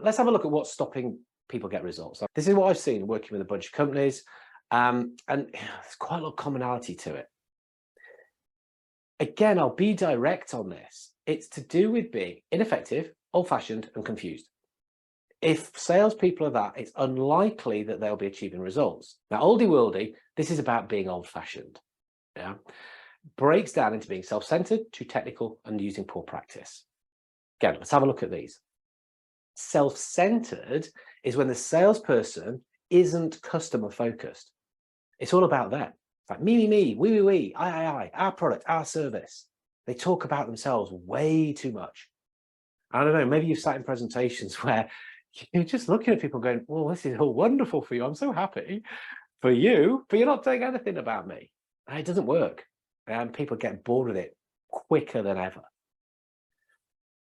let's have a look at what's stopping people get results. This is what I've seen working with a bunch of companies, and there's quite a lot of commonality to it. Again, I'll be direct on this. It's to do with being ineffective, old-fashioned, and confused. If salespeople are that, it's unlikely that they'll be achieving results. Now, oldie worldy, this is about being old-fashioned. Yeah, breaks down into being self-centered, too technical, and using poor practice. Again, let's have a look at these. Self-centered is when the salesperson isn't customer focused. It's all about them. It's like me, we, I, our product, our service. They talk about themselves way too much. I don't know, maybe you've sat in presentations where you're just looking at people going, well, this is all wonderful for you. I'm so happy for you, but you're not saying anything about me. And it doesn't work. And people get bored with it quicker than ever.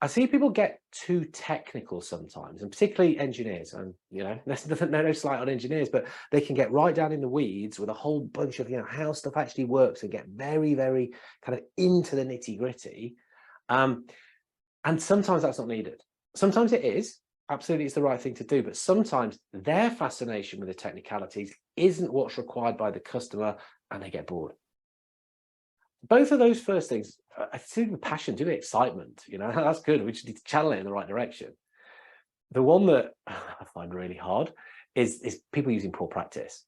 I see people get too technical sometimes, and particularly engineers. And there's no slight on engineers, but they can get right down in the weeds with a whole bunch of how stuff actually works and get very, very kind of into the nitty gritty. And sometimes that's not needed. Sometimes it is. Absolutely, it's the right thing to do. But sometimes their fascination with the technicalities isn't what's required by the customer, and they get bored. Both of those first things, I see the passion, do the excitement, that's good. We just need to channel it in the right direction. The one that I find really hard is people using poor practice,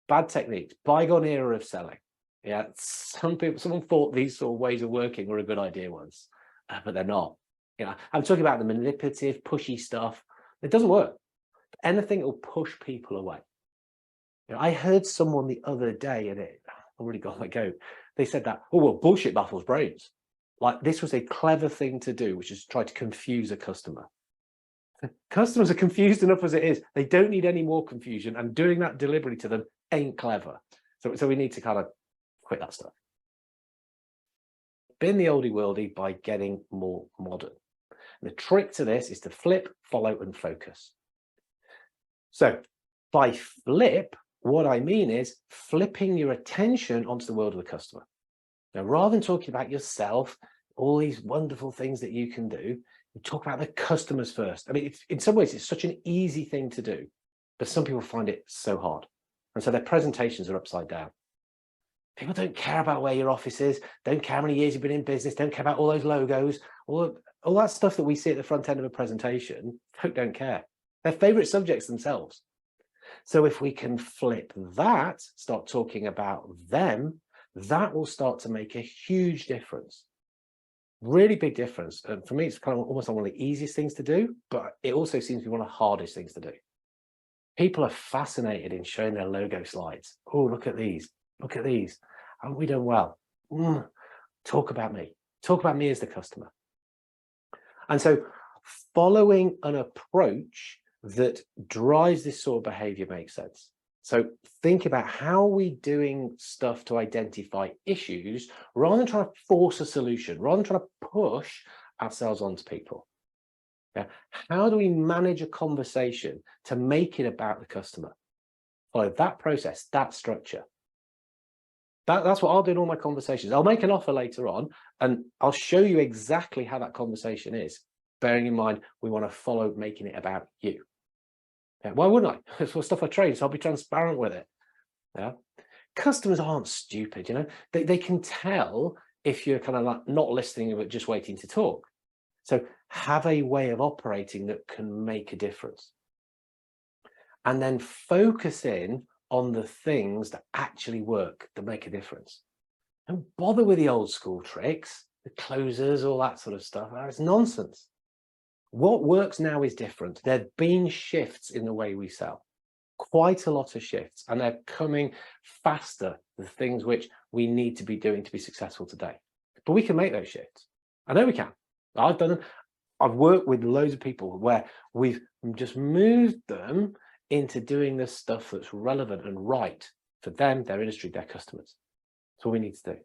bad techniques, bygone era of selling. Yeah, someone thought these sort of ways of working were a good idea once, but they're not. I'm talking about the manipulative, pushy stuff. It doesn't work. Anything that will push people away. I heard someone the other day, and it already got my goat. They said that, oh, well, bullshit baffles brains. Like, this was a clever thing to do, which is try to confuse a customer. Customers are confused enough as it is. They don't need any more confusion, and doing that deliberately to them ain't clever. So we need to kind of quit that stuff. Bin the oldie worldy by getting more modern. And the trick to this is to flip, follow, and focus. So by flip, what I mean is flipping your attention onto the world of the customer. Now, rather than talking about yourself, all these wonderful things that you can do, you talk about the customers first. I mean, in some ways, it's such an easy thing to do, but some people find it so hard. And so their presentations are upside down. People don't care about where your office is, don't care how many years you've been in business, don't care about all those logos, all that stuff that we see at the front end of a presentation. Folk don't care. Their favorite subjects themselves. So if we can flip that, start talking about them, that will start to make a huge difference. Really big difference. And for me, it's kind of almost one of the easiest things to do, but it also seems to be one of the hardest things to do. People are fascinated in showing their logo slides. Oh, look at these. Look at these. Haven't we done well? Talk about me. Talk about me as the customer. And so following an approach that drives this sort of behavior makes sense. So think about how are we doing stuff to identify issues rather than trying to force a solution, rather than trying to push ourselves onto people. Yeah. How do we manage a conversation to make it about the customer? Follow that process, that structure. That's what I'll do in all my conversations. I'll make an offer later on, and I'll show you exactly how that conversation is, bearing in mind we want to follow making it about you. Yeah, why wouldn't I? It's what stuff I trade, so I'll be transparent with it. Yeah, customers aren't stupid, they can tell if you're kind of like not listening but just waiting to talk. So have a way of operating that can make a difference, and then focus in on the things that actually work, that make a difference. Don't bother with the old school tricks, the closers, all that sort of stuff. It's nonsense. What works now is different. There have been shifts in the way we sell, quite a lot of shifts, and they're coming faster, the things which we need to be doing to be successful today. But we can make those shifts. I know we can. I've done them. I've worked with loads of people where we've just moved them into doing the stuff that's relevant and right for them, their industry, their customers. That's what we need to do.